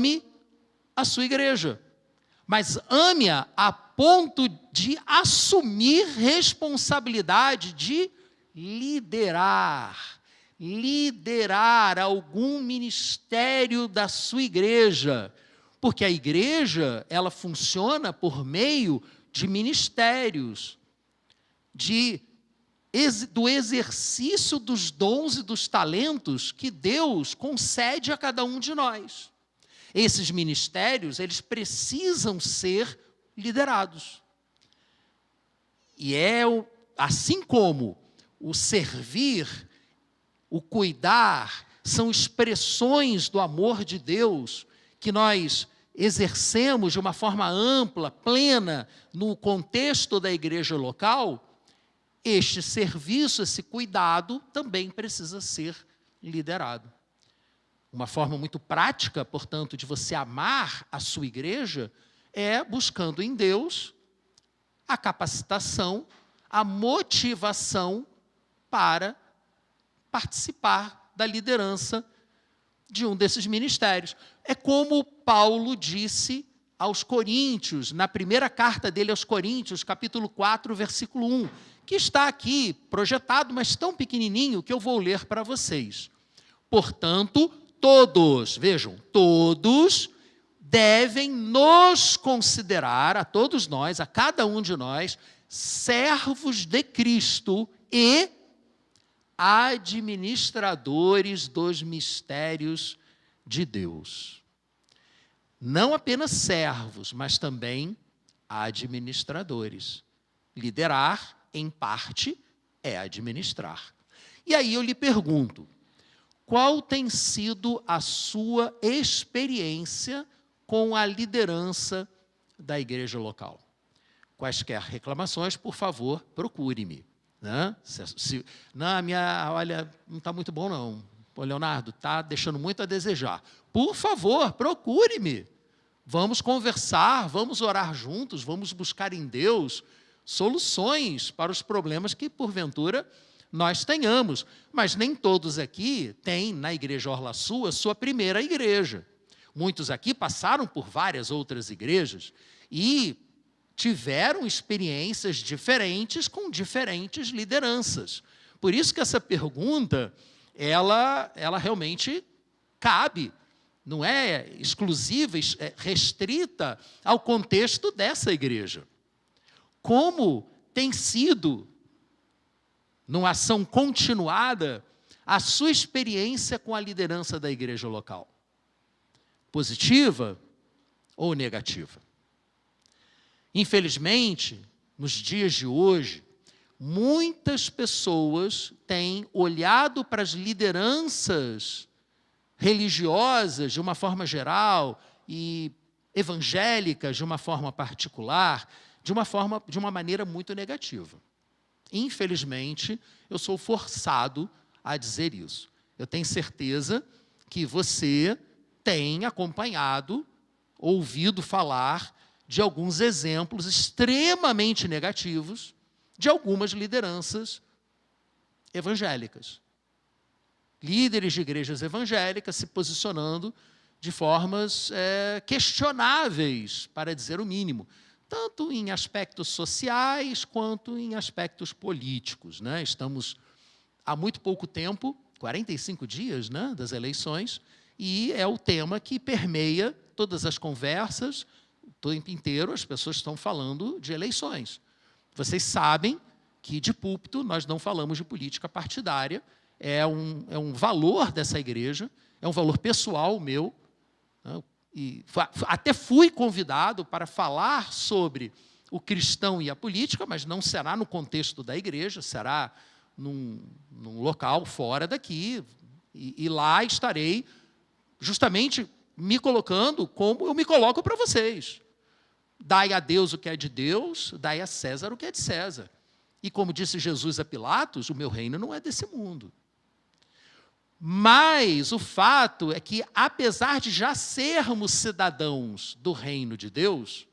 ame a sua igreja, mas ame-a a ponto de assumir responsabilidade de liderar algum ministério da sua igreja, porque a igreja, ela funciona por meio de ministérios, do exercício dos dons e dos talentos que Deus concede a cada um de nós. Esses ministérios, eles precisam ser liderados. E assim como o servir, o cuidar, são expressões do amor de Deus que nós exercemos de uma forma ampla, plena, no contexto da igreja local, este serviço, esse cuidado, também precisa ser liderado. Uma forma muito prática, portanto, de você amar a sua igreja é buscando em Deus a capacitação, a motivação para participar da liderança de um desses ministérios. É como Paulo disse aos Coríntios, na primeira carta dele aos Coríntios, capítulo 4, versículo 1, que está aqui projetado, mas tão pequenininho que eu vou ler para vocês. Portanto, todos devem nos considerar, a todos nós, a cada um de nós, servos de Cristo e administradores dos mistérios de Deus. Não apenas servos, mas também administradores. Liderar, em parte, é administrar. E aí eu lhe pergunto, qual tem sido a sua experiência com a liderança da igreja local? Quaisquer reclamações, por favor, procure-me. Né? Olha, não está muito bom não. Pô, Leonardo, está deixando muito a desejar. Por favor, procure-me. Vamos conversar, vamos orar juntos, vamos buscar em Deus soluções para os problemas que, porventura, nós tenhamos. Mas nem todos aqui têm, na Igreja Orla Sul, a sua primeira igreja. Muitos aqui passaram por várias outras igrejas e tiveram experiências diferentes com diferentes lideranças. Por isso que essa pergunta, ela realmente cabe, não é exclusiva, é restrita ao contexto dessa igreja. Como tem sido, numa ação continuada, a sua experiência com a liderança da igreja local? Positiva ou negativa? Infelizmente, nos dias de hoje, muitas pessoas têm olhado para as lideranças religiosas de uma forma geral e evangélicas de uma forma particular, de uma maneira muito negativa. Infelizmente, eu sou forçado a dizer isso. Eu tenho certeza que você tem acompanhado, ouvido falar de alguns exemplos extremamente negativos de algumas lideranças evangélicas. Líderes de igrejas evangélicas se posicionando de formas questionáveis, para dizer o mínimo, tanto em aspectos sociais quanto em aspectos políticos. Né? Estamos há muito pouco tempo, 45 dias, né, das eleições, e é o tema que permeia todas as conversas. O tempo inteiro as pessoas estão falando de eleições. Vocês sabem que de púlpito nós não falamos de política partidária, é um valor dessa igreja, é um valor pessoal meu, né? E até fui convidado para falar sobre o cristão e a política, mas não será no contexto da igreja, será num local fora daqui, e lá estarei justamente me colocando como eu me coloco para vocês. Dai a Deus o que é de Deus, dai a César o que é de César. E como disse Jesus a Pilatos, o meu reino não é desse mundo. Mas o fato é que, apesar de já sermos cidadãos do reino de Deus,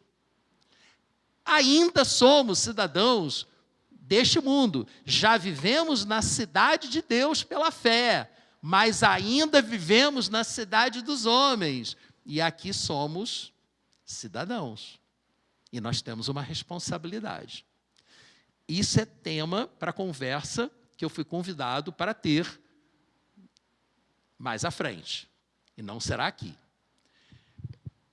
ainda somos cidadãos deste mundo. Já vivemos na cidade de Deus pela fé, mas ainda vivemos na cidade dos homens. E aqui somos cidadãos. E nós temos uma responsabilidade. Isso é tema para a conversa que eu fui convidado para ter mais à frente. E não será aqui.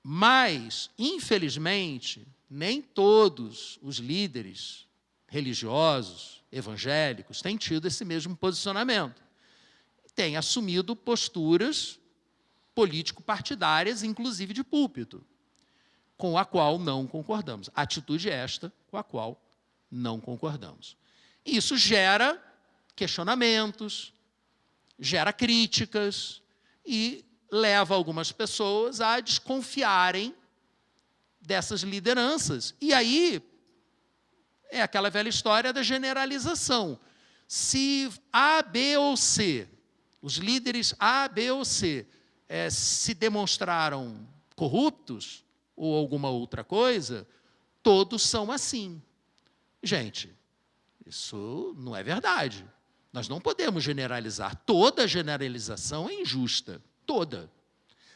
Mas, infelizmente, nem todos os líderes religiosos, evangélicos, têm tido esse mesmo posicionamento. Têm assumido posturas político-partidárias, inclusive de púlpito, com a qual não concordamos. Atitude esta com a qual não concordamos. Isso gera questionamentos, gera críticas e leva algumas pessoas a desconfiarem dessas lideranças. E aí é aquela velha história da generalização. Se A, B ou C, os líderes A, B ou C, se demonstraram corruptos ou alguma outra coisa, todos são assim. Gente, isso não é verdade. Nós não podemos generalizar. Toda generalização é injusta. Toda.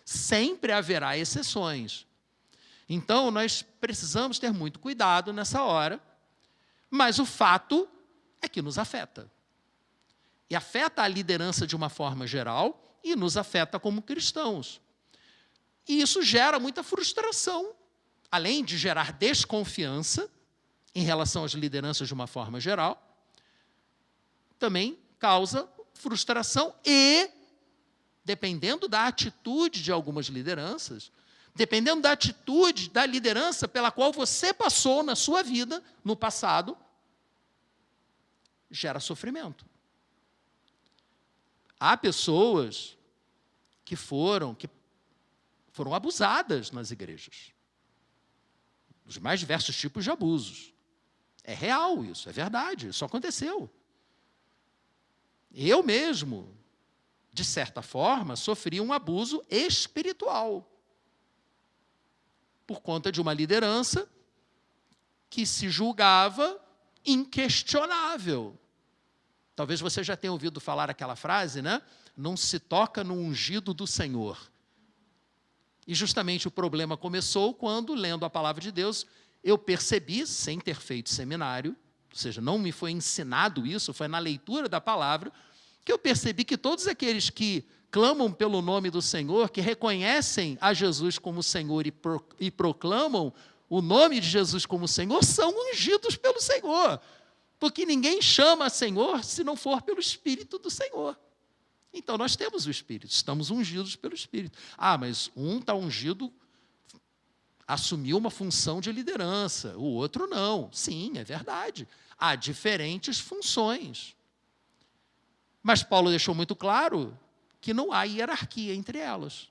Sempre haverá exceções. Então, nós precisamos ter muito cuidado nessa hora, mas o fato é que nos afeta. E afeta a liderança de uma forma geral e nos afeta como cristãos. E isso gera muita frustração, além de gerar desconfiança em relação às lideranças de uma forma geral, também causa frustração e, dependendo da atitude de algumas lideranças, dependendo da atitude da liderança pela qual você passou na sua vida, no passado, gera sofrimento. Há pessoas que foram abusadas nas igrejas. Os mais diversos tipos de abusos. É real isso, é verdade, isso aconteceu. Eu mesmo, de certa forma, sofri um abuso espiritual por conta de uma liderança que se julgava inquestionável. Talvez você já tenha ouvido falar aquela frase, né? Não se toca no ungido do Senhor. E justamente o problema começou quando, lendo a palavra de Deus, eu percebi, sem ter feito seminário, ou seja, não me foi ensinado isso, foi na leitura da palavra, que eu percebi que todos aqueles que clamam pelo nome do Senhor, que reconhecem a Jesus como Senhor e proclamam o nome de Jesus como Senhor, são ungidos pelo Senhor. Porque ninguém chama Senhor se não for pelo Espírito do Senhor. Então, nós temos o Espírito, estamos ungidos pelo Espírito. Ah, mas um está ungido, assumiu uma função de liderança, o outro não. Sim, é verdade. Há diferentes funções. Mas Paulo deixou muito claro que não há hierarquia entre elas.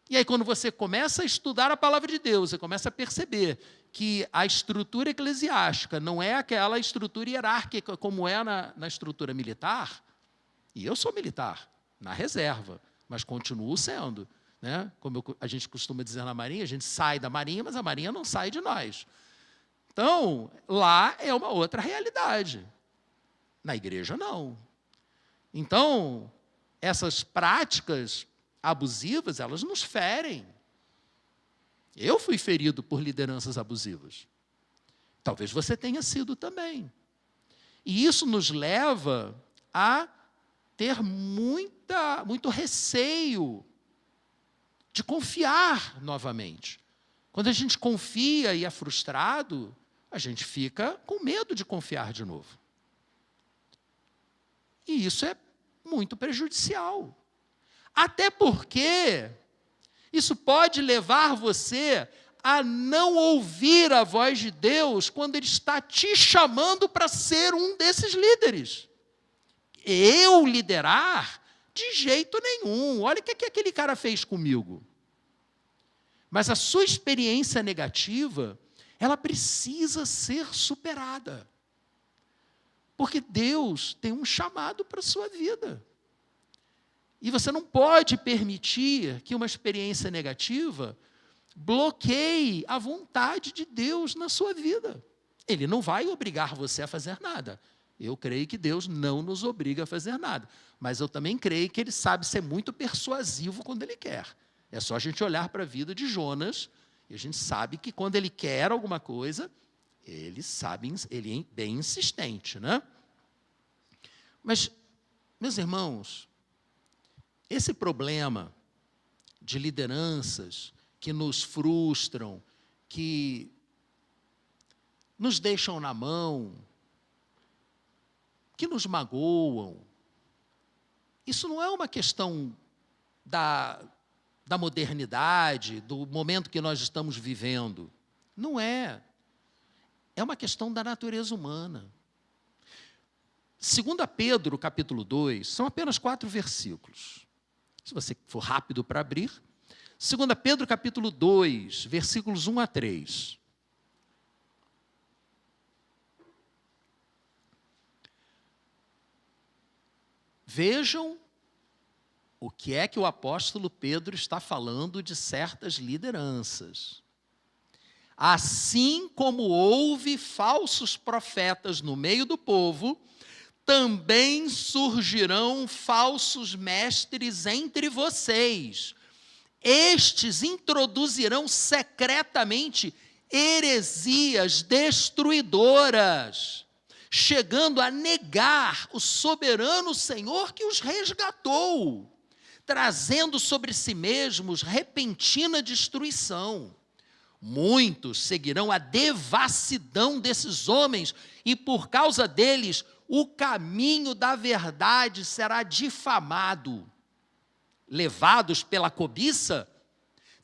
E aí, quando você começa a estudar a palavra de Deus, você começa a perceber que a estrutura eclesiástica não é aquela estrutura hierárquica como é na estrutura militar. E eu sou militar, na reserva, mas continuo sendo. Né? Como a gente costuma dizer na Marinha, a gente sai da Marinha, mas a Marinha não sai de nós. Então, lá é uma outra realidade. Na igreja, não. Então, essas práticas abusivas, elas nos ferem. Eu fui ferido por lideranças abusivas. Talvez você tenha sido também. E isso nos leva a ter muito receio de confiar novamente. Quando a gente confia e é frustrado, a gente fica com medo de confiar de novo. E isso é muito prejudicial. Até porque isso pode levar você a não ouvir a voz de Deus quando Ele está te chamando para ser um desses líderes. Eu liderar? De jeito nenhum. Olha o que aquele cara fez comigo. Mas a sua experiência negativa, ela precisa ser superada. Porque Deus tem um chamado para a sua vida. E você não pode permitir que uma experiência negativa bloqueie a vontade de Deus na sua vida. Ele não vai obrigar você a fazer nada. Eu creio que Deus não nos obriga a fazer nada. Mas eu também creio que Ele sabe ser muito persuasivo quando Ele quer. É só a gente olhar para a vida de Jonas, e a gente sabe que quando ele quer alguma coisa, ele é bem insistente, né? Mas, meus irmãos, esse problema de lideranças que nos frustram, que nos deixam na mão, que nos magoam, isso não é uma questão da modernidade, do momento que nós estamos vivendo. Não é. É uma questão da natureza humana. 2 Pedro, capítulo 2, são apenas 4 versículos. Se você for rápido para abrir. 2 Pedro, capítulo 2, versículos 1 a 3. Vejam o que é que o apóstolo Pedro está falando de certas lideranças. Assim como houve falsos profetas no meio do povo, também surgirão falsos mestres entre vocês. Estes introduzirão secretamente heresias destruidoras, chegando a negar o soberano Senhor que os resgatou, trazendo sobre si mesmos repentina destruição. Muitos seguirão a devassidão desses homens, e por causa deles, o caminho da verdade será difamado. Levados pela cobiça,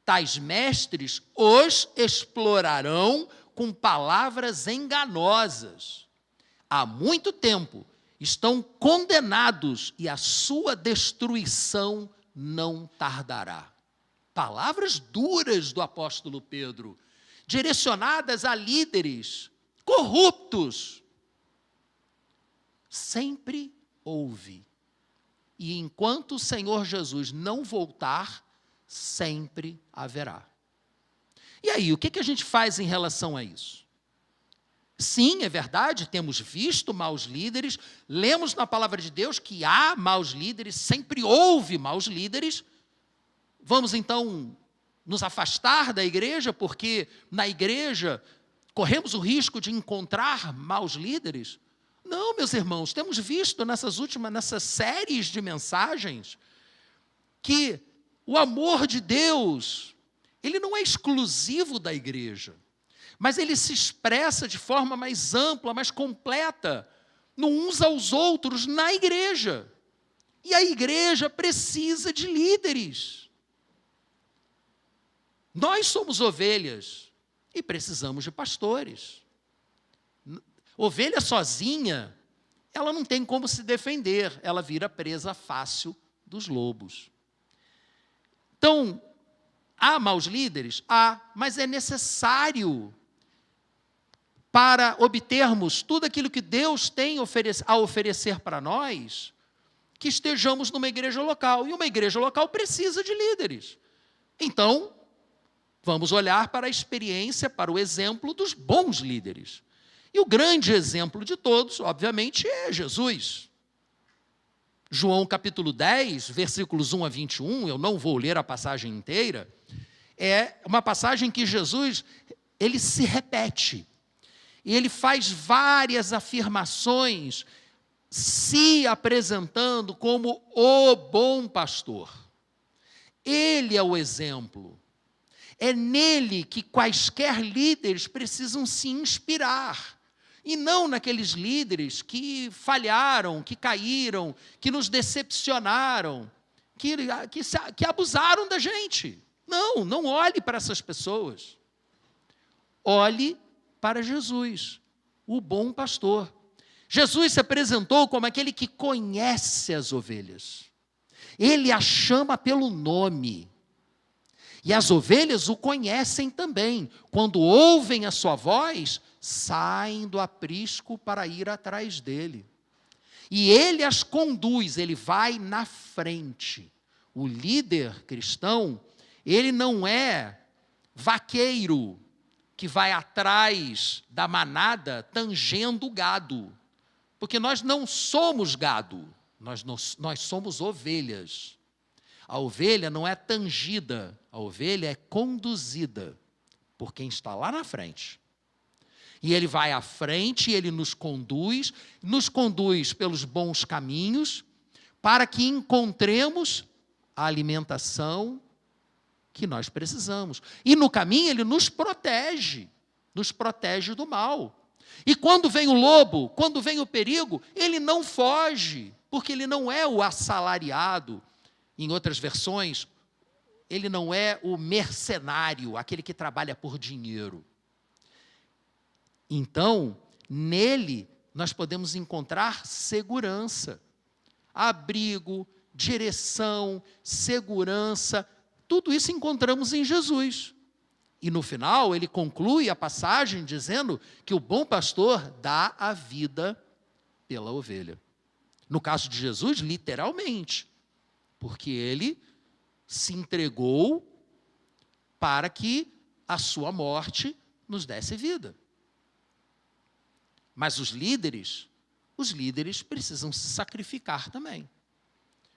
tais mestres os explorarão com palavras enganosas. Há muito tempo estão condenados e a sua destruição não tardará. Palavras duras do apóstolo Pedro, direcionadas a líderes corruptos. Sempre houve. E enquanto o Senhor Jesus não voltar, sempre haverá. E aí, o que a gente faz em relação a isso? Sim, é verdade, temos visto maus líderes, lemos na palavra de Deus que há maus líderes, sempre houve maus líderes. Vamos então nos afastar da igreja, porque na igreja corremos o risco de encontrar maus líderes? Não, meus irmãos, temos visto nessas séries de mensagens, que o amor de Deus, ele não é exclusivo da igreja, mas ele se expressa de forma mais ampla, mais completa, no uns aos outros, na igreja. E a igreja precisa de líderes. Nós somos ovelhas e precisamos de pastores. Ovelha sozinha, ela não tem como se defender, ela vira presa fácil dos lobos. Então, há maus líderes? Há, mas é necessário para obtermos tudo aquilo que Deus tem a oferecer para nós, que estejamos numa igreja local. E uma igreja local precisa de líderes. Então, vamos olhar para a experiência, para o exemplo dos bons líderes. E o grande exemplo de todos, obviamente, é Jesus. João capítulo 10, versículos 1 a 21, eu não vou ler a passagem inteira, é uma passagem que Jesus, ele se repete. E ele faz várias afirmações, se apresentando como o bom pastor. Ele é o exemplo. É nele que quaisquer líderes precisam se inspirar. E não naqueles líderes que falharam, que caíram, que nos decepcionaram, que abusaram da gente. Não olhe para essas pessoas. Olhe para Jesus, o bom pastor. Jesus se apresentou como aquele que conhece as ovelhas. Ele as chama pelo nome. E as ovelhas o conhecem também. Quando ouvem a sua voz, saem do aprisco para ir atrás dele. E ele as conduz, ele vai na frente. O líder cristão, ele não é vaqueiro que vai atrás da manada tangendo o gado. Porque nós não somos gado, nós somos ovelhas. A ovelha não é tangida, a ovelha é conduzida por quem está lá na frente. E ele vai à frente, ele nos conduz pelos bons caminhos, para que encontremos a alimentação que nós precisamos. E no caminho ele nos protege do mal. E quando vem o lobo, quando vem o perigo, ele não foge, porque ele não é o assalariado. Em outras versões, ele não é o mercenário, aquele que trabalha por dinheiro. Então, nele, nós podemos encontrar segurança, abrigo, direção, segurança, tudo isso encontramos em Jesus. E no final, ele conclui a passagem dizendo que o bom pastor dá a vida pela ovelha. No caso de Jesus, literalmente, porque ele se entregou para que a sua morte nos desse vida. Mas os líderes precisam se sacrificar também.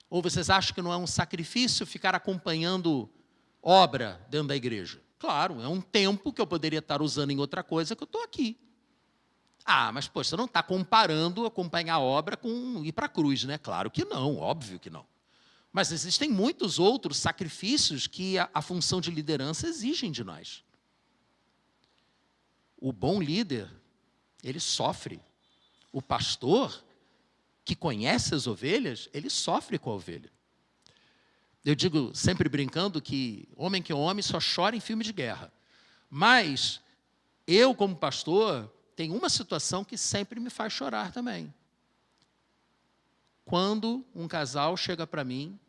Ou vocês acham que não é um sacrifício ficar acompanhando obra dentro da igreja? Claro, é um tempo que eu poderia estar usando em outra coisa que eu estou aqui. Ah, mas poxa, você não está comparando acompanhar a obra com ir para a cruz, né? Claro que não, óbvio que não. Mas existem muitos outros sacrifícios que a função de liderança exigem de nós. O bom líder, ele sofre. O pastor, que conhece as ovelhas, ele sofre com a ovelha. Eu digo, sempre brincando, que é homem só chora em filme de guerra. Mas eu, como pastor, tenho uma situação que sempre me faz chorar também. Quando um casal chega para mim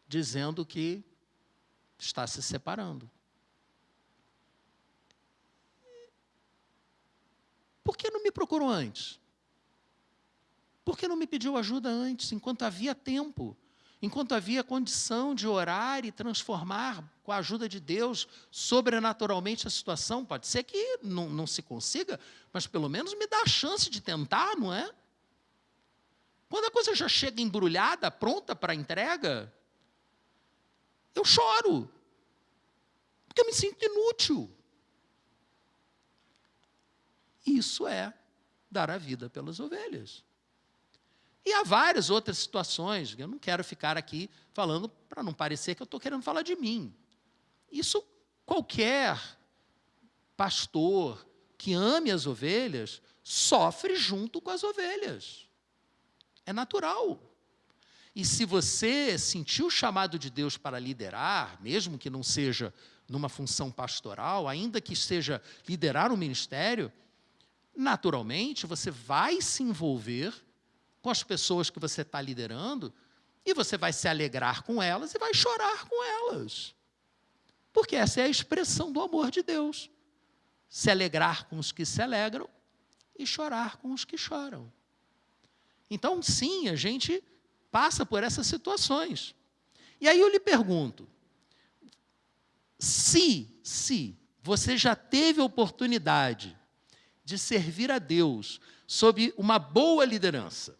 dizendo que está se separando. Por que não me procurou antes? Por que não me pediu ajuda antes, enquanto havia tempo? Enquanto havia condição de orar e transformar, com a ajuda de Deus, sobrenaturalmente a situação? Pode ser que não se consiga, mas pelo menos me dá a chance de tentar, não é? Quando a coisa já chega embrulhada, pronta para entrega, eu choro, porque eu me sinto inútil. Isso é dar a vida pelas ovelhas. E há várias outras situações, eu não quero ficar aqui falando para não parecer que eu estou querendo falar de mim. Isso qualquer pastor que ame as ovelhas sofre junto com as ovelhas. É natural. E se você sentiu o chamado de Deus para liderar, mesmo que não seja numa função pastoral, ainda que seja liderar um ministério, naturalmente você vai se envolver com as pessoas que você está liderando e você vai se alegrar com elas e vai chorar com elas. Porque essa é a expressão do amor de Deus. Se alegrar com os que se alegram e chorar com os que choram. Então, sim, a gente passa por essas situações. E aí eu lhe pergunto, se você já teve a oportunidade de servir a Deus sob uma boa liderança,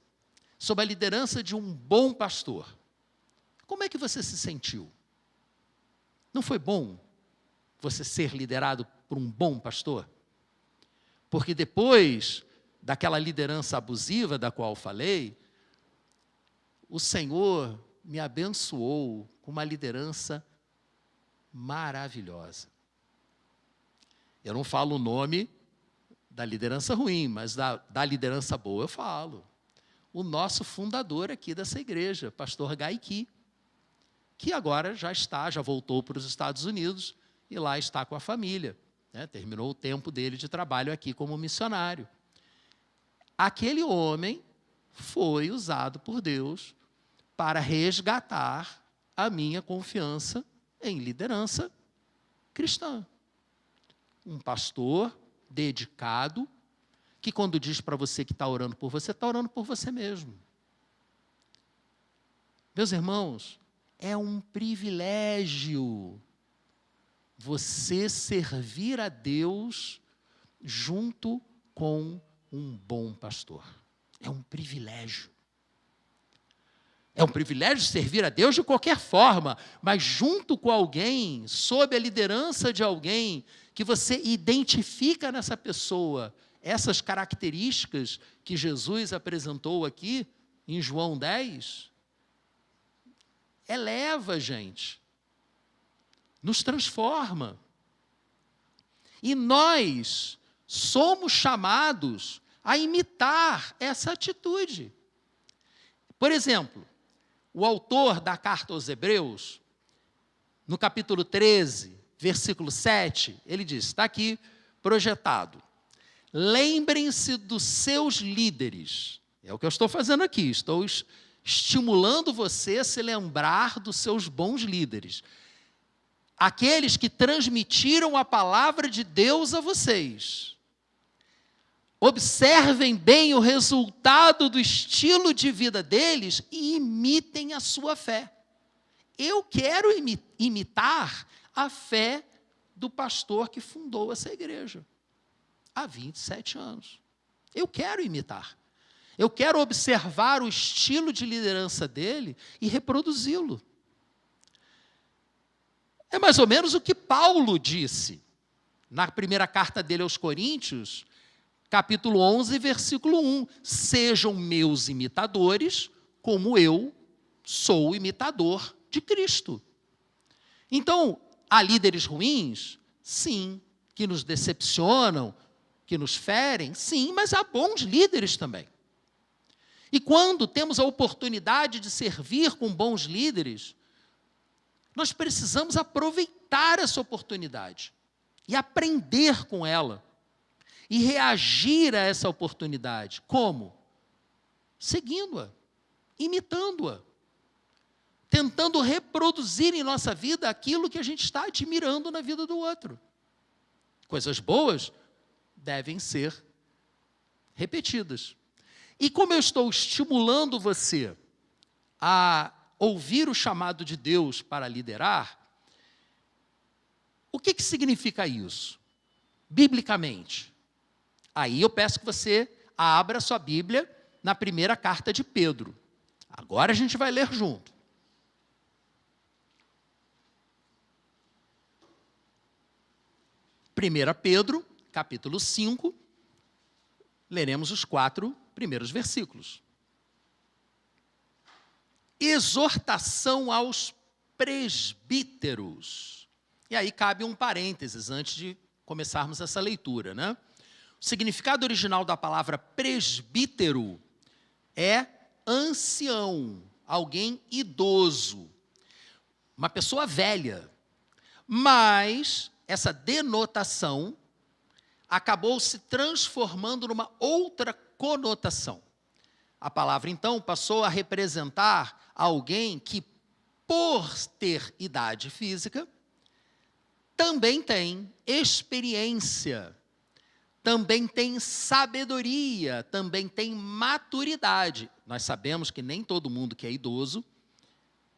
sob a liderança de um bom pastor, como é que você se sentiu? Não foi bom você ser liderado por um bom pastor? Porque depois daquela liderança abusiva da qual falei, o Senhor me abençoou com uma liderança maravilhosa. Eu não falo o nome da liderança ruim, mas da liderança boa eu falo. O nosso fundador aqui dessa igreja, pastor Gaiki, que agora já voltou para os Estados Unidos e lá está com a família, né? Terminou o tempo dele de trabalho aqui como missionário. Aquele homem foi usado por Deus para resgatar a minha confiança em liderança cristã. Um pastor dedicado, que quando diz para você que está orando por você, está orando por você mesmo. Meus irmãos, é um privilégio você servir a Deus junto com um bom pastor. É um privilégio. É um privilégio servir a Deus de qualquer forma, mas junto com alguém, sob a liderança de alguém, que você identifica nessa pessoa essas características que Jesus apresentou aqui em João 10, eleva a gente, nos transforma. E nós somos chamados a imitar essa atitude. Por exemplo, o autor da carta aos Hebreus, no capítulo 13, versículo 7, ele diz, está aqui projetado, lembrem-se dos seus líderes. É o que eu estou fazendo aqui, estou estimulando você a se lembrar dos seus bons líderes. Aqueles que transmitiram a palavra de Deus a vocês. Observem bem o resultado do estilo de vida deles e imitem a sua fé. Eu quero imitar a fé do pastor que fundou essa igreja há 27 anos. Eu quero imitar. Eu quero observar o estilo de liderança dele e reproduzi-lo. É mais ou menos o que Paulo disse na primeira carta dele aos Coríntios, capítulo 11, versículo 1. Sejam meus imitadores, como eu sou imitador de Cristo. Então, há líderes ruins? Sim. Que nos decepcionam, que nos ferem? Sim, mas há bons líderes também. E quando temos a oportunidade de servir com bons líderes, nós precisamos aproveitar essa oportunidade e aprender com ela e reagir a essa oportunidade. Como? Seguindo-a, imitando-a, tentando reproduzir em nossa vida aquilo que a gente está admirando na vida do outro. Coisas boas devem ser repetidas. E como eu estou estimulando você a ouvir o chamado de Deus para liderar, o que significa isso? Biblicamente. Aí eu peço que você abra sua Bíblia na primeira carta de Pedro. Agora a gente vai ler junto. Primeira Pedro, capítulo 5, leremos os 4 primeiros versículos. Exortação aos presbíteros. E aí cabe um parênteses antes de começarmos essa leitura, né? O significado original da palavra presbítero é ancião, alguém idoso, uma pessoa velha. Mas essa denotação acabou se transformando numa outra conotação. A palavra, então, passou a representar alguém que, por ter idade física, também tem experiência, também tem sabedoria, também tem maturidade. Nós sabemos que nem todo mundo que é idoso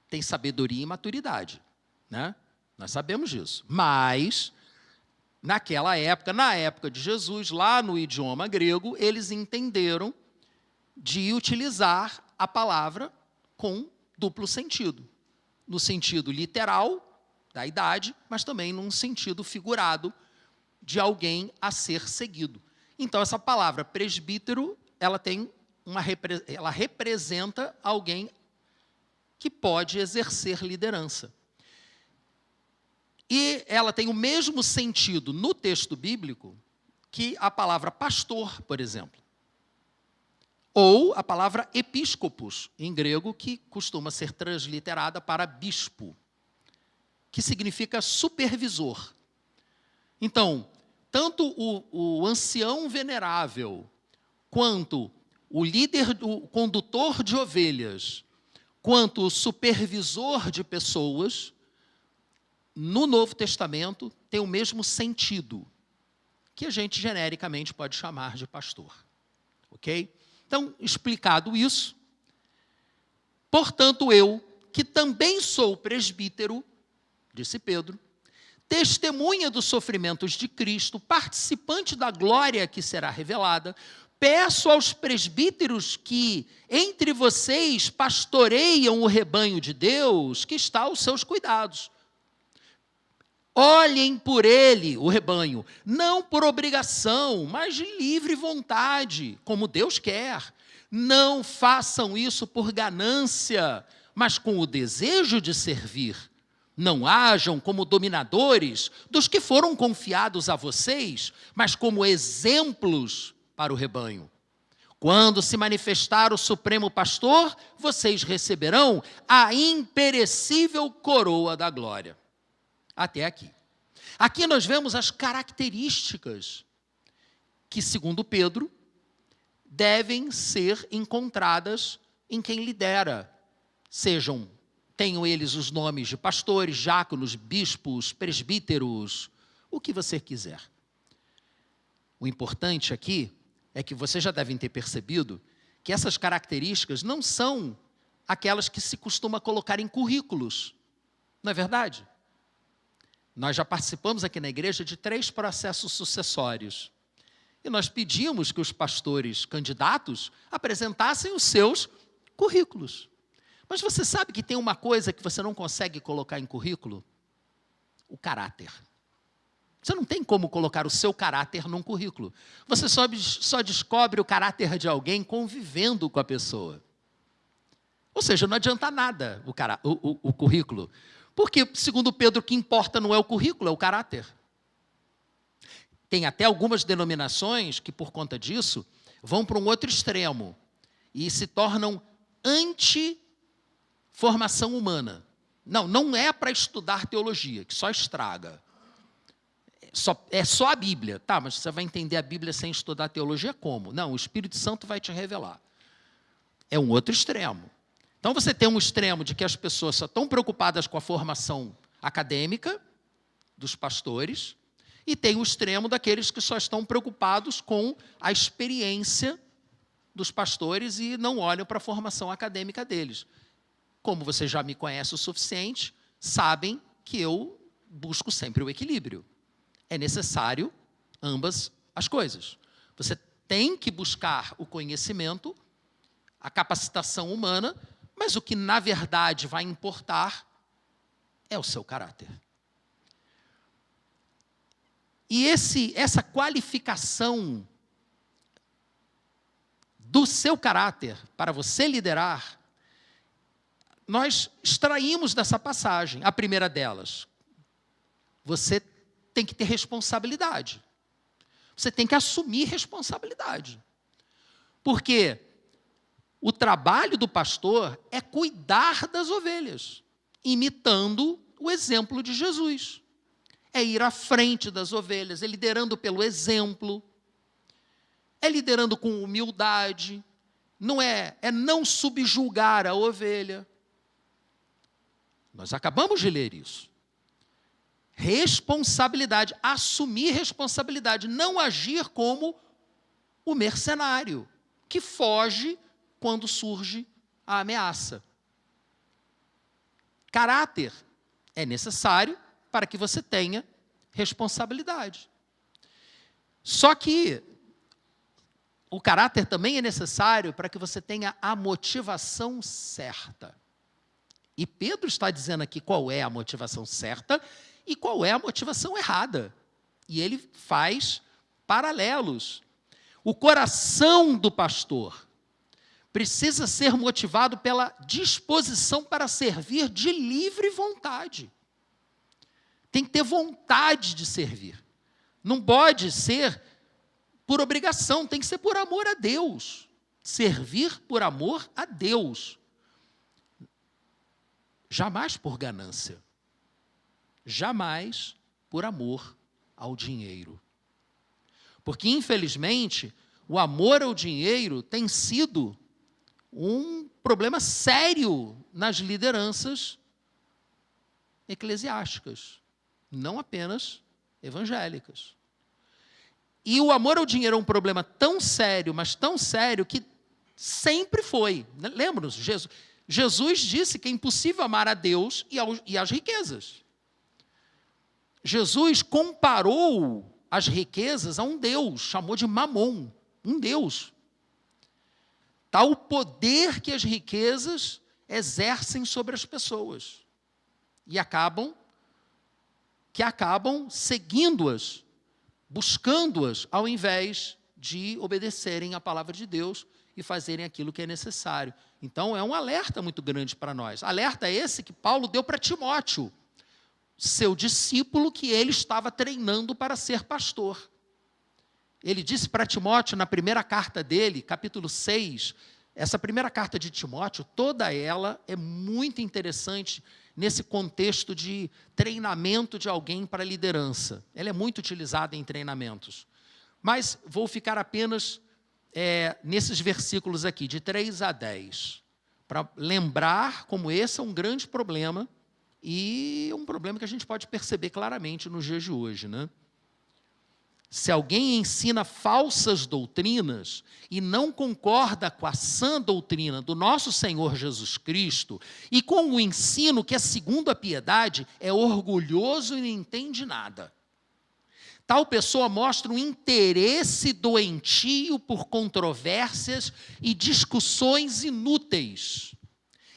tem sabedoria e maturidade, né? Nós sabemos disso. Mas, naquela época, na época de Jesus, lá no idioma grego, eles entenderam de utilizar a palavra com duplo sentido. No sentido literal da idade, mas também num sentido figurado de alguém a ser seguido. Então, essa palavra presbítero, ela representa alguém que pode exercer liderança. E ela tem o mesmo sentido no texto bíblico que a palavra pastor, por exemplo. Ou a palavra episcopos, em grego, que costuma ser transliterada para bispo, que significa supervisor. Então, tanto o ancião venerável, quanto o líder, o condutor de ovelhas, quanto o supervisor de pessoas, no Novo Testamento, tem o mesmo sentido, que a gente genericamente pode chamar de pastor. Ok? Então, explicado isso, portanto, eu, que também sou presbítero, disse Pedro, testemunha dos sofrimentos de Cristo, participante da glória que será revelada, peço aos presbíteros que entre vocês pastoreiam o rebanho de Deus, que está aos seus cuidados. Olhem por ele, o rebanho, não por obrigação, mas de livre vontade, como Deus quer. Não façam isso por ganância, mas com o desejo de servir. Não hajam como dominadores dos que foram confiados a vocês, mas como exemplos para o rebanho. Quando se manifestar o Supremo Pastor, vocês receberão a imperecível coroa da glória. Até aqui. Aqui nós vemos as características que, segundo Pedro, devem ser encontradas em quem lidera. Tenham eles os nomes de pastores, diáconos, bispos, presbíteros, o que você quiser. O importante aqui é que vocês já devem ter percebido que essas características não são aquelas que se costuma colocar em currículos. Não é verdade? Nós já participamos aqui na igreja de 3 processos sucessórios. E nós pedimos que os pastores candidatos apresentassem os seus currículos. Mas você sabe que tem uma coisa que você não consegue colocar em currículo? O caráter. Você não tem como colocar o seu caráter num currículo. Você só descobre o caráter de alguém convivendo com a pessoa. Ou seja, não adianta nada o currículo. Porque, segundo Pedro, o que importa não é o currículo, é o caráter. Tem até algumas denominações que, por conta disso, vão para um outro extremo e se tornam anti-formação humana. Não é para estudar teologia, que só estraga. É só a Bíblia. Tá, mas você vai entender a Bíblia sem estudar teologia como? Não, o Espírito Santo vai te revelar. É um outro extremo. Então, você tem um extremo de que as pessoas só estão preocupadas com a formação acadêmica dos pastores, e tem o extremo daqueles que só estão preocupados com a experiência dos pastores e não olham para a formação acadêmica deles. Como vocês já me conhecem o suficiente, sabem que eu busco sempre o equilíbrio. É necessário ambas as coisas. Você tem que buscar o conhecimento, a capacitação humana, mas o que, na verdade, vai importar é o seu caráter. E essa qualificação do seu caráter para você liderar, nós extraímos dessa passagem. A primeira delas, você tem que ter responsabilidade. Você tem que assumir responsabilidade. Porque o trabalho do pastor é cuidar das ovelhas, imitando o exemplo de Jesus. É ir à frente das ovelhas, é liderando pelo exemplo, é liderando com humildade, é não subjugar a ovelha. Nós acabamos de ler isso. Responsabilidade, assumir responsabilidade, não agir como o mercenário, que foge quando surge a ameaça. Caráter é necessário para que você tenha responsabilidade. Só que o caráter também é necessário para que você tenha a motivação certa. E Pedro está dizendo aqui qual é a motivação certa e qual é a motivação errada. E ele faz paralelos. O coração do pastor precisa ser motivado pela disposição para servir de livre vontade. Tem que ter vontade de servir. Não pode ser por obrigação, tem que ser por amor a Deus. Servir por amor a Deus. Jamais por ganância. Jamais por amor ao dinheiro. Porque, infelizmente, o amor ao dinheiro tem sido um problema sério nas lideranças eclesiásticas, não apenas evangélicas. E o amor ao dinheiro é um problema tão sério, mas tão sério, que sempre foi. Lembra-nos, Jesus disse que é impossível amar a Deus e as riquezas. Jesus comparou as riquezas a um Deus, chamou de Mamon. um Deus. Tal o poder que as riquezas exercem sobre as pessoas. E acabam seguindo-as, buscando-as, ao invés de obedecerem à palavra de Deus e fazerem aquilo que é necessário. Então, é um alerta muito grande para nós. Alerta esse que Paulo deu para Timóteo, seu discípulo que ele estava treinando para ser pastor. Ele disse para Timóteo, na primeira carta dele, capítulo 6, essa primeira carta de Timóteo, toda ela é muito interessante nesse contexto de treinamento de alguém para liderança. Ela é muito utilizada em treinamentos. Mas vou ficar apenas nesses versículos aqui, de 3 a 10, para lembrar como esse é um grande problema, e um problema que a gente pode perceber claramente nos dias de hoje, né? Se alguém ensina falsas doutrinas e não concorda com a sã doutrina do nosso Senhor Jesus Cristo e com o ensino que é segundo a piedade, é orgulhoso e não entende nada. Tal pessoa mostra um interesse doentio por controvérsias e discussões inúteis,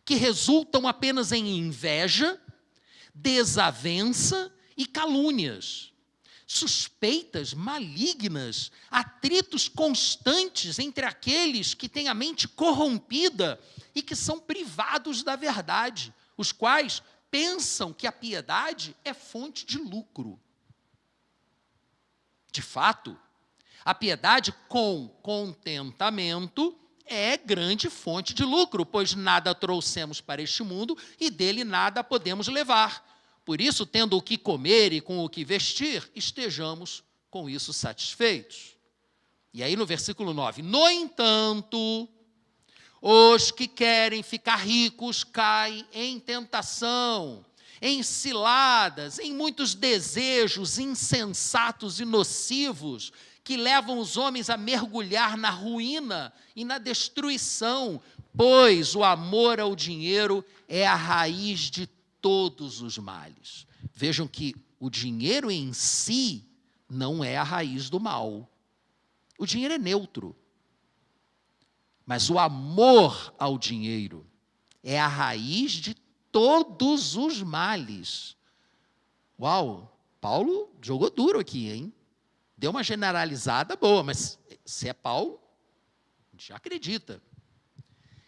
que resultam apenas em inveja, desavença e calúnias. Suspeitas malignas, atritos constantes entre aqueles que têm a mente corrompida e que são privados da verdade, os quais pensam que a piedade é fonte de lucro. De fato, a piedade com contentamento é grande fonte de lucro, pois nada trouxemos para este mundo e dele nada podemos levar. Por isso, tendo o que comer e com o que vestir, estejamos com isso satisfeitos. E aí no versículo 9, no entanto, os que querem ficar ricos caem em tentação, em ciladas, em muitos desejos insensatos e nocivos, que levam os homens a mergulhar na ruína e na destruição, pois o amor ao dinheiro é a raiz de todos os males. Vejam que o dinheiro em si não é a raiz do mal. O dinheiro é neutro. Mas o amor ao dinheiro é a raiz de todos os males. Uau, Paulo jogou duro aqui, hein? Deu uma generalizada boa, mas se é Paulo, a gente já acredita.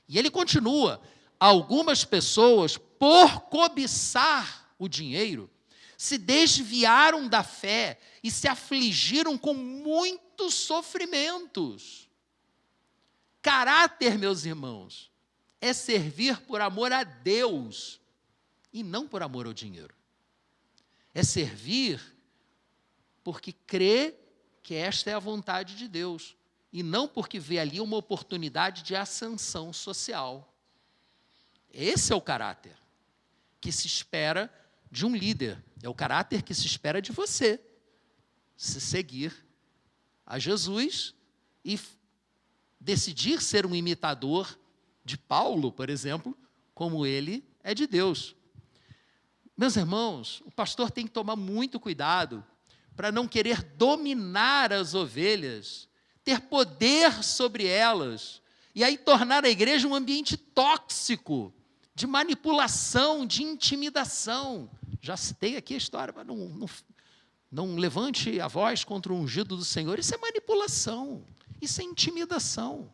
E ele continua, algumas pessoas, por cobiçar o dinheiro, se desviaram da fé e se afligiram com muitos sofrimentos. Caráter, meus irmãos, é servir por amor a Deus e não por amor ao dinheiro. É servir porque crê que esta é a vontade de Deus e não porque vê ali uma oportunidade de ascensão social. Esse é o caráter que se espera de um líder, é o caráter que se espera de você, se seguir a Jesus e decidir ser um imitador de Paulo, por exemplo, como ele é de Deus. Meus irmãos, o pastor tem que tomar muito cuidado para não querer dominar as ovelhas, ter poder sobre elas, e aí tornar a igreja um ambiente tóxico, de manipulação, de intimidação. Já citei aqui a história, mas não levante a voz contra o ungido do Senhor. Isso é manipulação, isso é intimidação.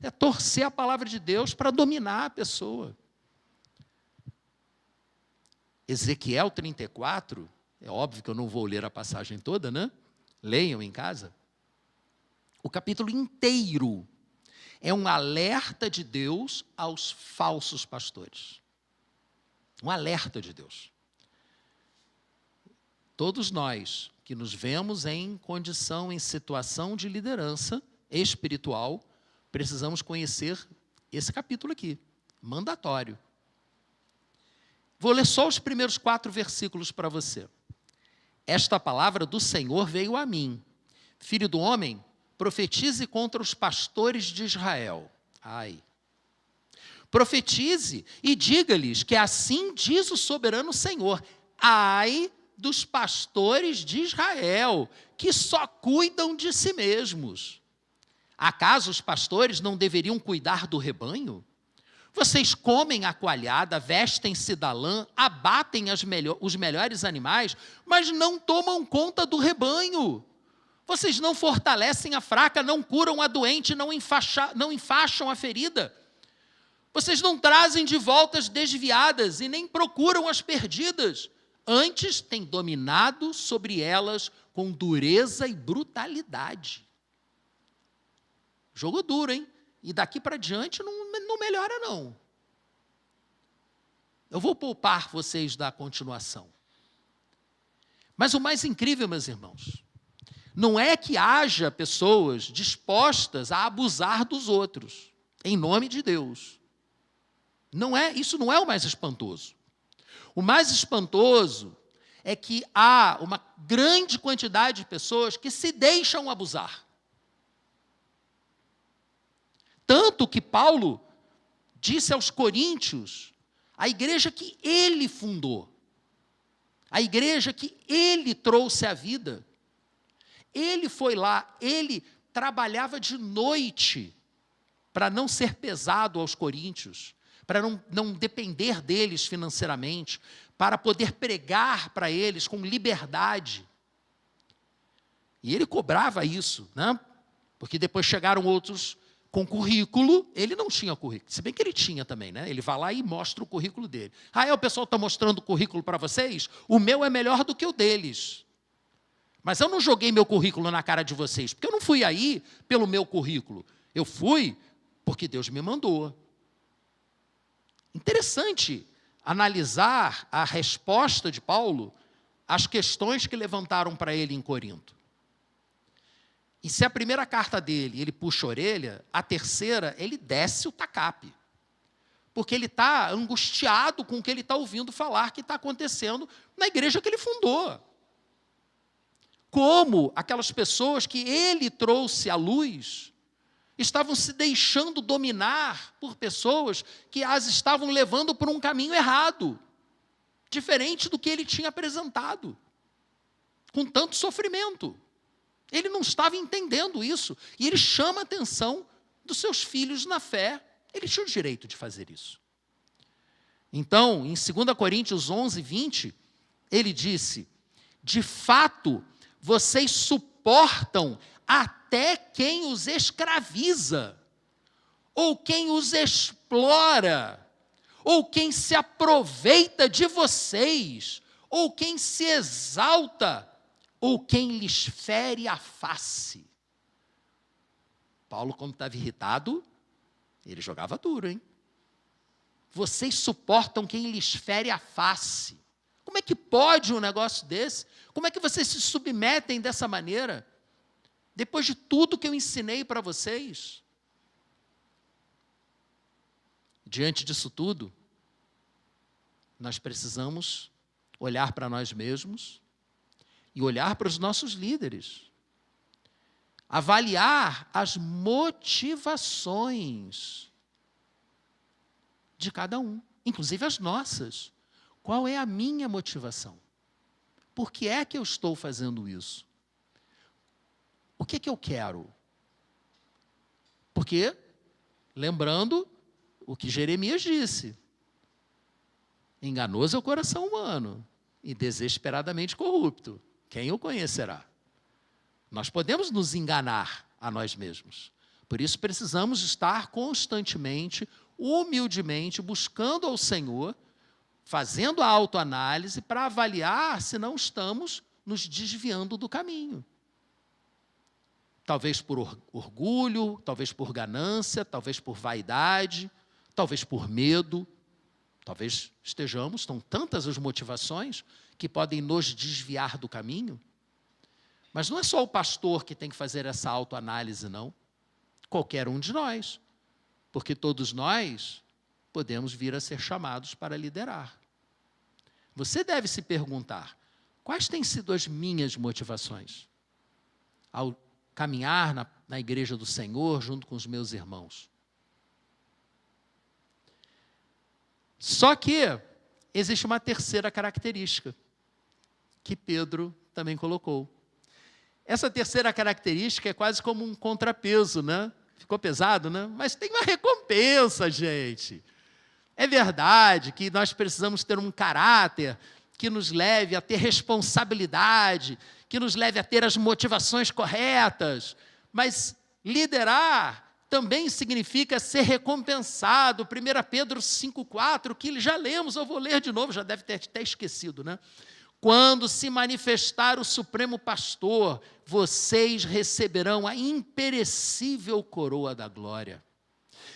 É torcer a palavra de Deus para dominar a pessoa. Ezequiel 34, é óbvio que eu não vou ler a passagem toda, né? Leiam em casa. O capítulo inteiro é um alerta de Deus aos falsos pastores. Um alerta de Deus. Todos nós que nos vemos em condição, em situação de liderança espiritual, precisamos conhecer esse capítulo aqui, mandatório. Vou ler só os primeiros 4 versículos para você. Esta palavra do Senhor veio a mim. Filho do homem, profetize contra os pastores de Israel. Ai. Profetize e diga-lhes que assim diz o soberano Senhor. Ai dos pastores de Israel, que só cuidam de si mesmos. Acaso os pastores não deveriam cuidar do rebanho? Vocês comem a coalhada, vestem-se da lã, abatem os melhores animais, mas não tomam conta do rebanho. Vocês não fortalecem a fraca, não curam a doente, não enfaixam a ferida. Vocês não trazem de volta as desviadas e nem procuram as perdidas. Antes, têm dominado sobre elas com dureza e brutalidade. Jogo duro, hein? E daqui para diante não melhora, não. Eu vou poupar vocês da continuação. Mas o mais incrível, meus irmãos, não é que haja pessoas dispostas a abusar dos outros, em nome de Deus. Isso não é o mais espantoso. O mais espantoso é que há uma grande quantidade de pessoas que se deixam abusar. Tanto que Paulo disse aos coríntios, a igreja que ele fundou, a igreja que ele trouxe à vida, ele foi lá, ele trabalhava de noite para não ser pesado aos coríntios, para não depender deles financeiramente, para poder pregar para eles com liberdade. E ele cobrava isso, né? Porque depois chegaram outros com currículo, ele não tinha currículo, se bem que ele tinha também, né? Ele vai lá e mostra o currículo dele. O pessoal está mostrando o currículo para vocês? O meu é melhor do que o deles. Mas eu não joguei meu currículo na cara de vocês, porque eu não fui aí pelo meu currículo. Eu fui porque Deus me mandou. Interessante analisar a resposta de Paulo às questões que levantaram para ele em Corinto. E se a primeira carta dele, ele puxa a orelha, a terceira, ele desce o tacape. Porque ele está angustiado com o que ele está ouvindo falar que está acontecendo na igreja que ele fundou. Como aquelas pessoas que ele trouxe à luz estavam se deixando dominar por pessoas que as estavam levando por um caminho errado, diferente do que ele tinha apresentado, com tanto sofrimento. Ele não estava entendendo isso, e ele chama a atenção dos seus filhos na fé. Ele tinha o direito de fazer isso. Então, em 2 Coríntios 11, 20, ele disse, de fato, vocês suportam até quem os escraviza, ou quem os explora, ou quem se aproveita de vocês, ou quem se exalta, ou quem lhes fere a face. Paulo, quando estava irritado, ele jogava duro, hein? Vocês suportam quem lhes fere a face. Como é que pode um negócio desse? Como é que vocês se submetem dessa maneira? Depois de tudo que eu ensinei para vocês? Diante disso tudo, nós precisamos olhar para nós mesmos e olhar para os nossos líderes. Avaliar as motivações de cada um, inclusive as nossas. Qual é a minha motivação? Por que é que eu estou fazendo isso? O que é que eu quero? Porque, lembrando o que Jeremias disse, enganoso é o coração humano e desesperadamente corrupto. Quem o conhecerá? Nós podemos nos enganar a nós mesmos. Por isso precisamos estar constantemente, humildemente, buscando ao Senhor, fazendo a autoanálise para avaliar se não estamos nos desviando do caminho. Talvez por orgulho, talvez por ganância, talvez por vaidade, talvez por medo. Talvez estão tantas as motivações que podem nos desviar do caminho. Mas não é só o pastor que tem que fazer essa autoanálise, não. Qualquer um de nós. Porque todos nós podemos vir a ser chamados para liderar. Você deve se perguntar, quais têm sido as minhas motivações ao caminhar na igreja do Senhor junto com os meus irmãos? Só que existe uma terceira característica que Pedro também colocou. Essa terceira característica é quase como um contrapeso, né? Ficou pesado, né? Mas tem uma recompensa, gente. É verdade que nós precisamos ter um caráter que nos leve a ter responsabilidade, que nos leve a ter as motivações corretas, mas liderar também significa ser recompensado. 1 Pedro 5,4, que já lemos, eu vou ler de novo, já deve ter até esquecido, né? Quando se manifestar o Supremo Pastor, vocês receberão a imperecível coroa da glória.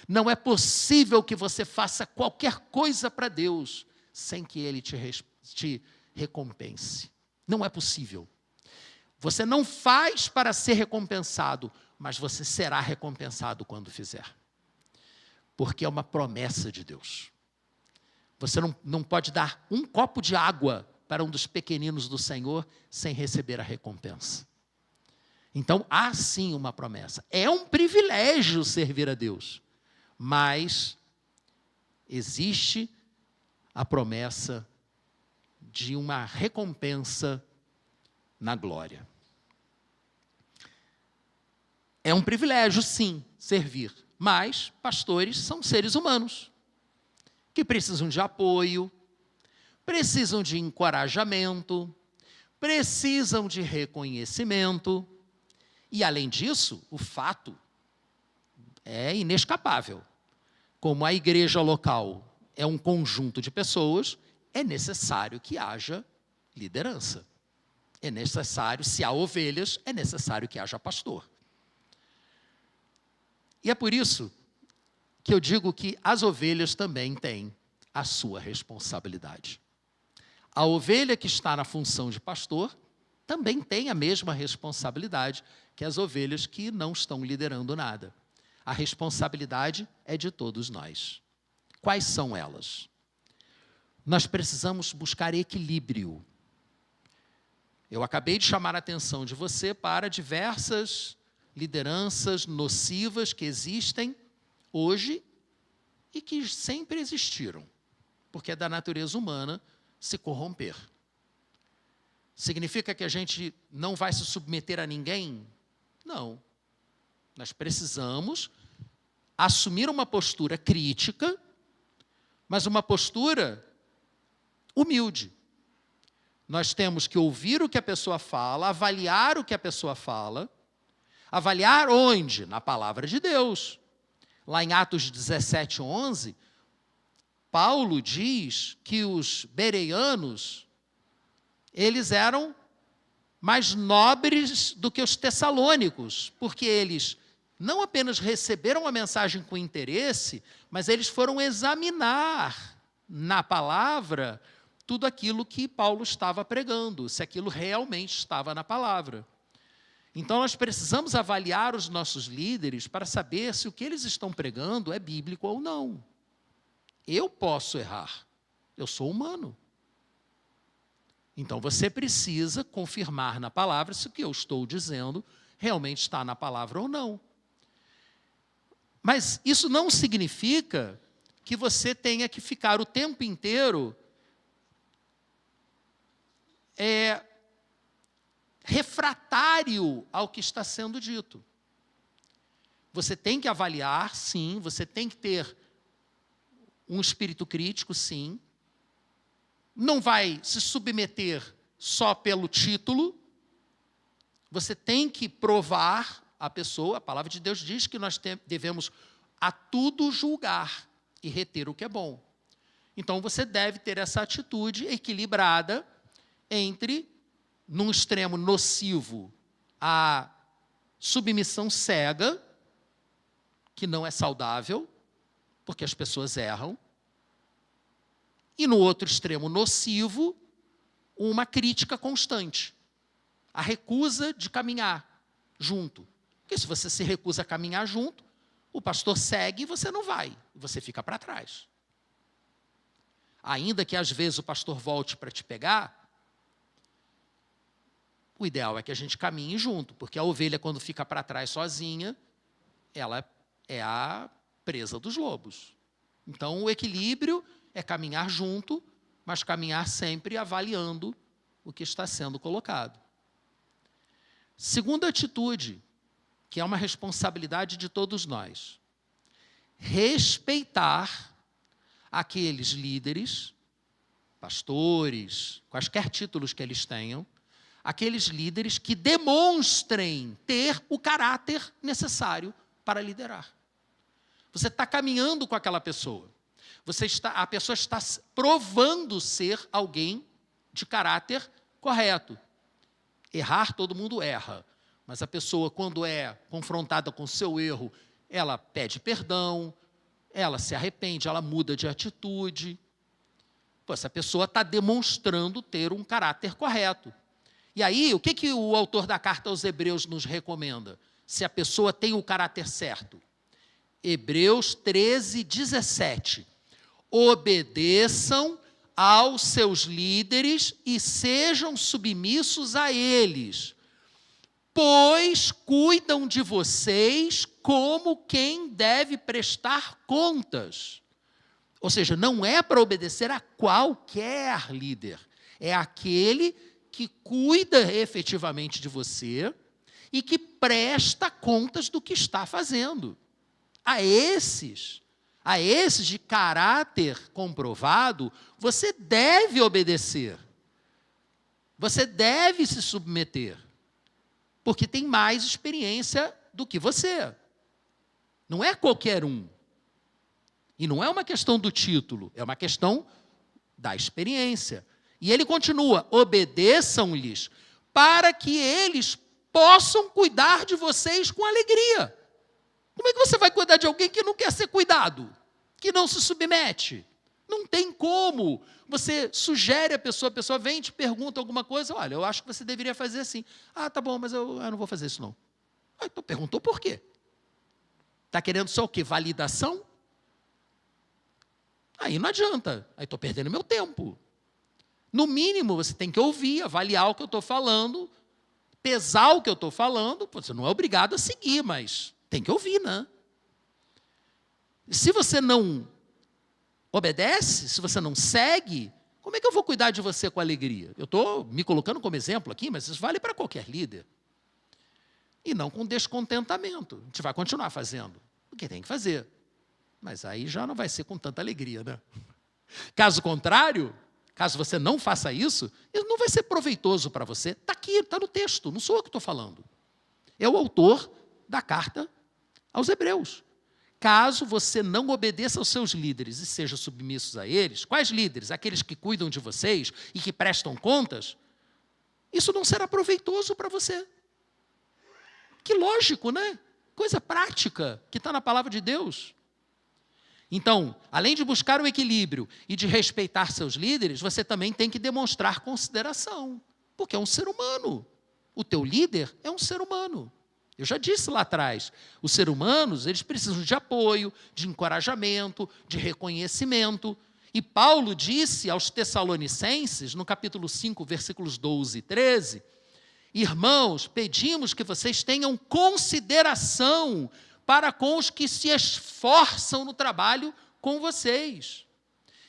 Não é possível que você faça qualquer coisa para Deus sem que Ele te recompense. Não é possível. Você não faz para ser recompensado, mas você será recompensado quando fizer. Porque é uma promessa de Deus. Você não pode dar um copo de água para um dos pequeninos do Senhor sem receber a recompensa. Então, há sim uma promessa. É um privilégio servir a Deus, mas existe a promessa de uma recompensa na glória. É um privilégio, sim, servir, mas pastores são seres humanos que precisam de apoio, precisam de encorajamento, precisam de reconhecimento. E, além disso, o fato é inescapável. Como a igreja local é um conjunto de pessoas, é necessário que haja liderança. É necessário, se há ovelhas, é necessário que haja pastor. E é por isso que eu digo que as ovelhas também têm a sua responsabilidade. A ovelha que está na função de pastor também tem a mesma responsabilidade que as ovelhas que não estão liderando nada. A responsabilidade é de todos nós. Quais são elas? Nós precisamos buscar equilíbrio. Eu acabei de chamar a atenção de você para diversas lideranças nocivas que existem hoje e que sempre existiram, porque é da natureza humana se corromper. Significa que a gente não vai se submeter a ninguém? Não. Nós precisamos assumir uma postura crítica, mas uma postura humilde. Nós temos que ouvir o que a pessoa fala, avaliar o que a pessoa fala, avaliar onde? Na palavra de Deus. Lá em Atos 17:11, Paulo diz que os bereanos, eles eram mais nobres do que os tessalônicos, porque eles não apenas receberam a mensagem com interesse, mas eles foram examinar na palavra tudo aquilo que Paulo estava pregando, se aquilo realmente estava na palavra. Então, nós precisamos avaliar os nossos líderes para saber se o que eles estão pregando é bíblico ou não. Eu posso errar, eu sou humano. Então, você precisa confirmar na palavra se o que eu estou dizendo realmente está na palavra ou não. Mas isso não significa que você tenha que ficar o tempo inteiro refratário ao que está sendo dito. Você tem que avaliar, sim, você tem que ter um espírito crítico, sim. Não vai se submeter só pelo título. Você tem que provar a pessoa. A palavra de Deus diz que nós devemos a tudo julgar e reter o que é bom. Então, você deve ter essa atitude equilibrada entre, num extremo nocivo, a submissão cega, que não é saudável, porque as pessoas erram, e no outro extremo nocivo, uma crítica constante, a recusa de caminhar junto. Porque se você se recusa a caminhar junto, o pastor segue e você não vai, você fica para trás. Ainda que às vezes o pastor volte para te pegar, o ideal é que a gente caminhe junto, porque a ovelha, quando fica para trás sozinha, ela é a presa dos lobos. Então, o equilíbrio é caminhar junto, mas caminhar sempre avaliando o que está sendo colocado. Segunda atitude, que é uma responsabilidade de todos nós: respeitar aqueles líderes, pastores, quaisquer títulos que eles tenham, aqueles líderes que demonstrem ter o caráter necessário para liderar. Você está caminhando com aquela pessoa. A pessoa está provando ser alguém de caráter correto. Errar, todo mundo erra. Mas a pessoa, quando é confrontada com o seu erro, ela pede perdão, ela se arrepende, ela muda de atitude. Essa pessoa está demonstrando ter um caráter correto. E aí, o que o autor da carta aos Hebreus nos recomenda? Se a pessoa tem o caráter certo. Hebreus 13, 17. Obedeçam aos seus líderes e sejam submissos a eles, pois cuidam de vocês como quem deve prestar contas. Ou seja, não é para obedecer a qualquer líder, é aquele que cuida efetivamente de você e que presta contas do que está fazendo. A esses de caráter comprovado, você deve obedecer. Você deve se submeter. Porque tem mais experiência do que você. Não é qualquer um. E não é uma questão do título, é uma questão da experiência. E ele continua: obedeçam-lhes, para que eles possam cuidar de vocês com alegria. Como é que você vai cuidar de alguém que não quer ser cuidado? Que não se submete? Não tem como. Você sugere a pessoa vem e te pergunta alguma coisa: olha, eu acho que você deveria fazer assim. Ah, tá bom, mas eu não vou fazer isso não. Ah, então perguntou por quê? Está querendo só o quê? Validação? Aí não adianta. Aí estou perdendo meu tempo. No mínimo, você tem que ouvir, avaliar o que eu estou falando, pesar o que eu estou falando. Você não é obrigado a seguir, mas tem que ouvir, né? Se você não obedece, se você não segue, como é que eu vou cuidar de você com alegria? Eu estou me colocando como exemplo aqui, mas isso vale para qualquer líder. E não com descontentamento. A gente vai continuar fazendo, porque tem que fazer. Mas aí já não vai ser com tanta alegria, né? Caso contrário, caso você não faça isso não vai ser proveitoso para você. Está aqui, está no texto, não sou eu que estou falando. É o autor da carta aos Hebreus. Caso você não obedeça aos seus líderes e seja submissos a eles, quais líderes? Aqueles que cuidam de vocês e que prestam contas, isso não será proveitoso para você. Que lógico, né? Coisa prática que está na palavra de Deus. Então, além de buscar o equilíbrio e de respeitar seus líderes, você também tem que demonstrar consideração, porque é um ser humano. O teu líder é um ser humano. Eu já disse lá atrás, os seres humanos, eles precisam de apoio, de encorajamento, de reconhecimento. E Paulo disse aos Tessalonicenses, no capítulo 5, versículos 12 e 13, irmãos, pedimos que vocês tenham consideração para com os que se esforçam no trabalho com vocês,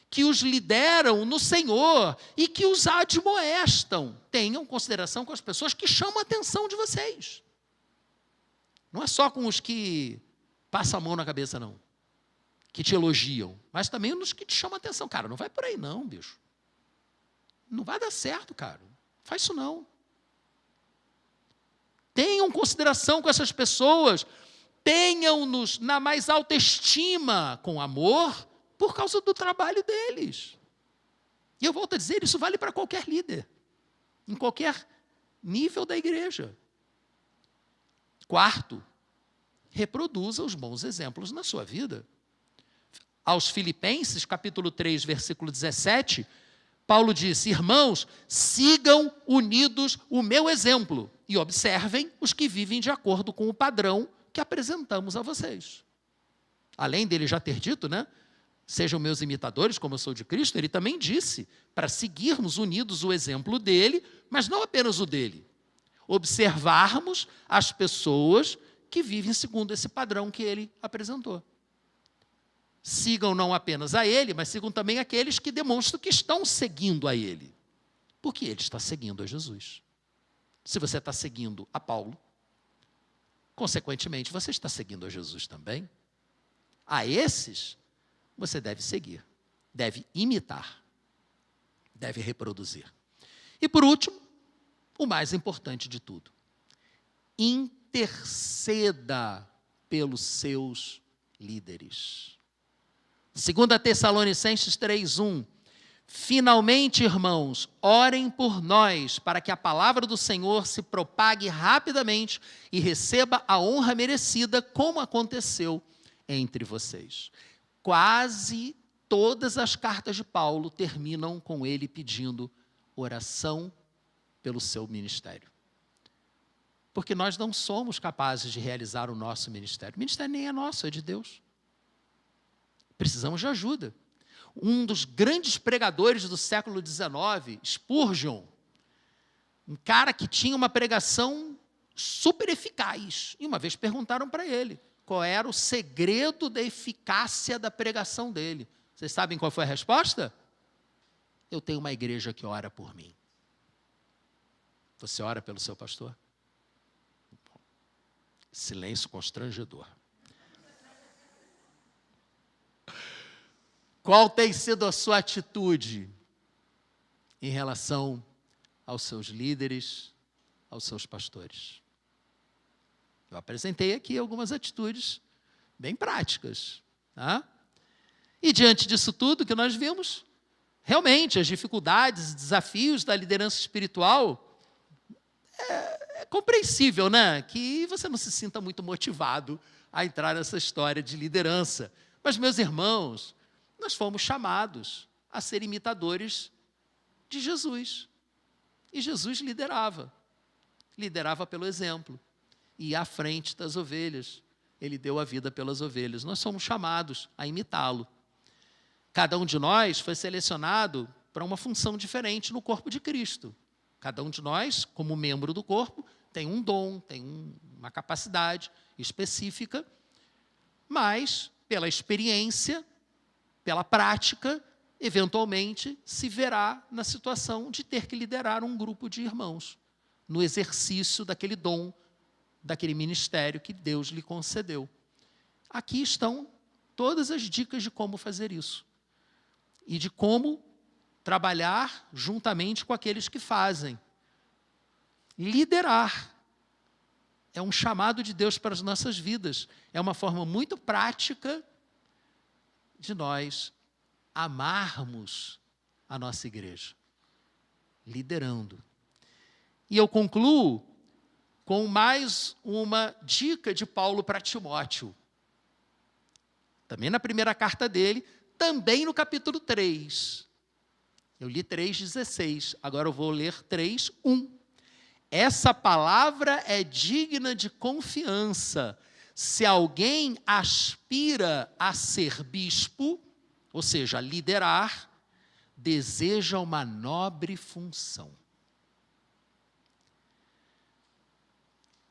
que os lideram no Senhor e que os admoestam. Tenham consideração com as pessoas que chamam a atenção de vocês. Não é só com os que passam a mão na cabeça, não, que te elogiam, mas também nos que te chamam a atenção. Cara, não vai por aí não, bicho. Não vai dar certo, cara. Faz isso não. Tenham consideração com essas pessoas. Tenham-nos na mais alta estima, com amor, por causa do trabalho deles. E eu volto a dizer, isso vale para qualquer líder, em qualquer nível da igreja. Quarto, reproduza os bons exemplos na sua vida. Aos Filipenses, capítulo 3, versículo 17, Paulo disse: irmãos, sigam unidos o meu exemplo e observem os que vivem de acordo com o padrão que apresentamos a vocês. Além dele já ter dito, né? Sejam meus imitadores, como eu sou de Cristo, ele também disse para seguirmos unidos o exemplo dele, mas não apenas o dele. Observarmos as pessoas que vivem segundo esse padrão que ele apresentou. Sigam não apenas a ele, mas sigam também aqueles que demonstram que estão seguindo a ele. Porque ele está seguindo a Jesus. Se você está seguindo a Paulo, consequentemente, você está seguindo a Jesus também. A esses, você deve seguir, deve imitar, deve reproduzir. E por último, o mais importante de tudo, interceda pelos seus líderes. 2 Tessalonicenses 3:1. Finalmente, irmãos, orem por nós, para que a palavra do Senhor se propague rapidamente e receba a honra merecida, como aconteceu entre vocês. Quase todas as cartas de Paulo terminam com ele pedindo oração pelo seu ministério. Porque nós não somos capazes de realizar o nosso ministério. O ministério nem é nosso, é de Deus. Precisamos de ajuda. Um dos grandes pregadores do século XIX, Spurgeon, um cara que tinha uma pregação super eficaz. E uma vez perguntaram para ele qual era o segredo da eficácia da pregação dele. Vocês sabem qual foi a resposta? Eu tenho uma igreja que ora por mim. Você ora pelo seu pastor? Silêncio constrangedor. Qual tem sido a sua atitude em relação aos seus líderes, aos seus pastores? Eu apresentei aqui algumas atitudes bem práticas. Tá? E diante disso tudo que nós vimos, realmente as dificuldades, desafios da liderança espiritual, é compreensível, né? Que você não se sinta muito motivado a entrar nessa história de liderança. Mas, meus irmãos, nós fomos chamados a ser imitadores de Jesus. E Jesus liderava pelo exemplo, ia à frente das ovelhas. Ele deu a vida pelas ovelhas. Nós somos chamados a imitá-lo. Cada um de nós foi selecionado para uma função diferente no corpo de Cristo. Cada um de nós, como membro do corpo, tem um dom, tem uma capacidade específica, mas, pela experiência, pela prática, eventualmente se verá na situação de ter que liderar um grupo de irmãos, no exercício daquele dom, daquele ministério que Deus lhe concedeu. Aqui estão todas as dicas de como fazer isso e de como trabalhar juntamente com aqueles que fazem. Liderar é um chamado de Deus para as nossas vidas. É uma forma muito prática de nós amarmos a nossa igreja, liderando. E eu concluo com mais uma dica de Paulo para Timóteo. Também na primeira carta dele, também no capítulo 3. Eu li 3,16, agora eu vou ler 3,1. Essa palavra é digna de confiança. Se alguém aspira a ser bispo, ou seja, a liderar, deseja uma nobre função.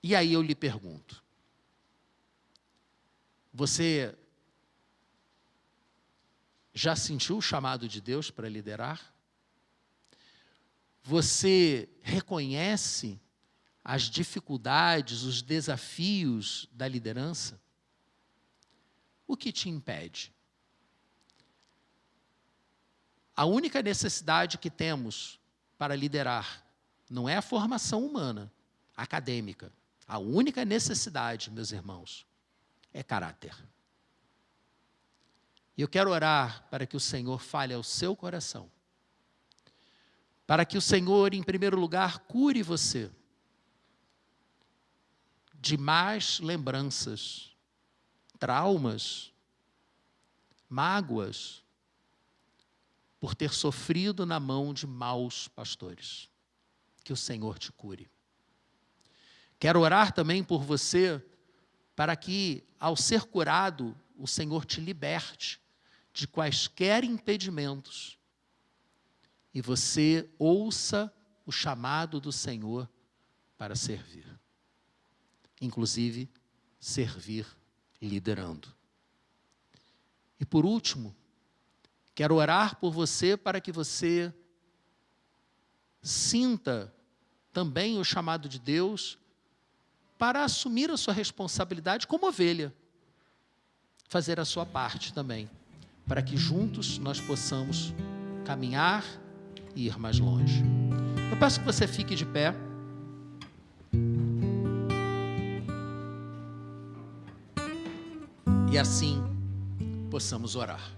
E aí eu lhe pergunto, você já sentiu o chamado de Deus para liderar? Você reconhece as dificuldades, os desafios da liderança? O que te impede? A única necessidade que temos para liderar não é a formação humana, acadêmica. A única necessidade, meus irmãos, é caráter. E eu quero orar para que o Senhor fale ao seu coração. Para que o Senhor, em primeiro lugar, cure você de más lembranças, traumas, mágoas, por ter sofrido na mão de maus pastores. Que o Senhor te cure. Quero orar também por você, para que, ao ser curado, o Senhor te liberte de quaisquer impedimentos e você ouça o chamado do Senhor para servir. Inclusive, servir liderando. E por último, quero orar por você para que você sinta também o chamado de Deus para assumir a sua responsabilidade como ovelha, fazer a sua parte também, para que juntos nós possamos caminhar e ir mais longe. Eu peço que você fique de pé. E assim possamos orar.